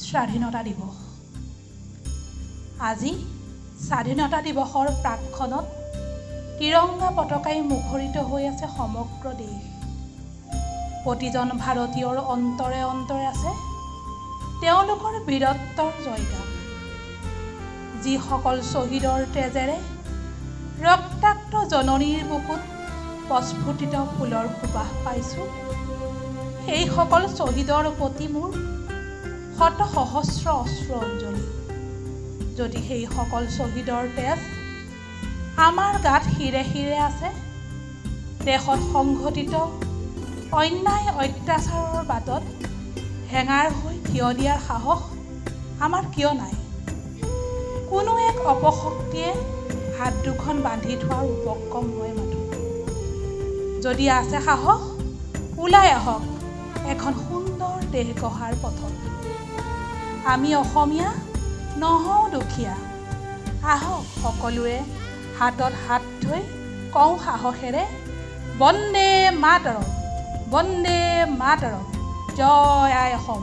স্বাধীনতা দিৱস। আজি স্বাধীনতা দিৱসৰ প্ৰাকক্ষণত তিৰংগা পতাকাই মুখৰিত হৈ আছে সমগ্ৰ দেশ। প্ৰতিজন ভাৰতীয়ৰ অন্তৰে অন্তৰে আছে তেওঁলোকৰ বীৰত্বৰ জয়গান। যিসকল শ্বহীদৰ তেজেৰে ৰক্তাক্ত জননীৰ বুকুত প্ৰস্ফুটিত ফুলৰ সুবাস পাইছোঁ, সেইসকল শ্বহীদৰ প্ৰতি মোৰ শত সহস্ৰ অশ্ৰু অঞ্জলি। যদি সেইসকল শ্বহীদৰ তেজ আমাৰ গাত শিৰে শিৰে আছে, দেশত সংঘটিত অন্যায় অত্যাচাৰৰ বাটত হেঙাৰ হৈ থিয় দিয়াৰ সাহস আমাৰ কিয় নাই? কোনো এক অপশক্তিয়ে হাত দুখন বান্ধি থোৱাৰ উপক্ৰম হয় মাথো। যদি আছে সাহস, ওলাই আহক এখন সুন্দৰ দেশ গঢ়াৰ পথত। আমি অসমীয়া নহওঁ দুখীয়া। আহক সকলোৱে হাতত হাত থৈ কওঁ সাহসেৰে, বন্দে মাতৰম, বন্দে মাতৰম, জয় আই অসম।